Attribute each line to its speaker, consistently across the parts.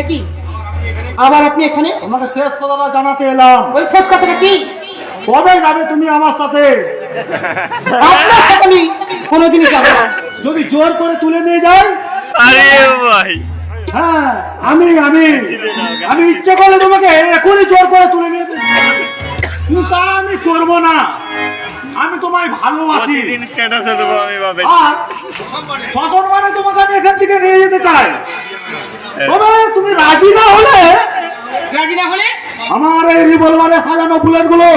Speaker 1: কি আবার আপনি এখানে?
Speaker 2: তোমাকে শেষ কথাটা জানাতে এলাম।
Speaker 1: ওই শেষ কথাটা কি?
Speaker 2: কবে যাবে তুমি আমার সাথে?
Speaker 1: আপনার সাথে আমি কোনোদিনই যাব না।
Speaker 2: যদি জোর করে তুলে নিয়ে যাই?
Speaker 3: আরে ভাই,
Speaker 2: হ্যাঁ, আমি আমি আমি ইচ্ছে করলে তোমাকে এখনই জোর করে তুলে নিয়ে যেতে, কিন্তু তা আমি করবো না। আমি তোমায় ভালোবাসি,
Speaker 3: প্রতিদিন স্ট্যাটাসে দেবো আমি ভাবে।
Speaker 2: আর সসম্মানে তোমাকে আমি এখান থেকে নিয়ে যেতে চাই। তবে তুমি রাজি না হলে
Speaker 1: রাজি না হলে
Speaker 2: আমার এই রিভলভারে সাজানো বুলেট গুলো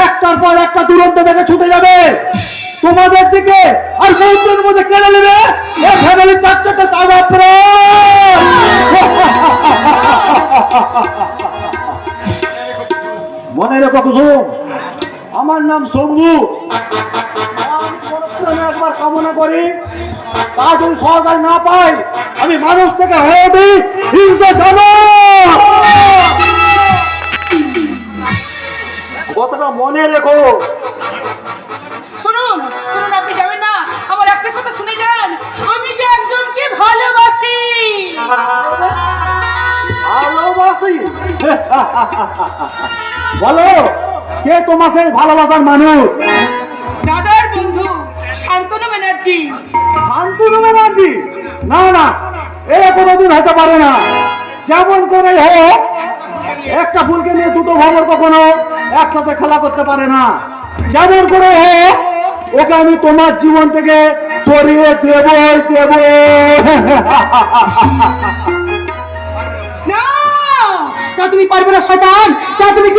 Speaker 2: একটার পর একটা দুরন্ত বেগে ছুটে যাবে তোমাদের দিকে, আর সমুদ্রের মধ্যে কেড়ে নেবে এই ফ্যামিলির 4-4টা তাজা প্রাণ। মনে রেখো কুসুম, আমার নাম শম্ভু। আমি পরক্ষণে একবার কামনা করি, তা যদি সহজায় না পাই, আমি মানুষ থেকে হয়ে দিই হিংসা জানোয়ার। কথাটা মনে রেখো।
Speaker 1: শুনুন শুনুন, আপনি যাবেন না। আমার একটা কথা শুনে যান, আমি যে একজনকে ভালোবাসি।
Speaker 2: ভালোবাসি? বলো, কে তোমার সেই ভালোবাসার মানুষ?
Speaker 1: দাদার বন্ধু শান্তনু ব্যানার্জি।
Speaker 2: শান্তনু ব্যানার্জি? না না, এ কোনোদিন হতে পারে না। যেমন করে হোক, একটা ফুলকে নিয়ে দুটো ভ্রমর কখনো একসাথে খেলা করতে পারে না। যেমন করে হোক, ওকে আমি তোমার জীবন থেকে সরিয়ে দেবই দেব।
Speaker 1: না, তা তুমি পারবে না শয়তান, তা তুমি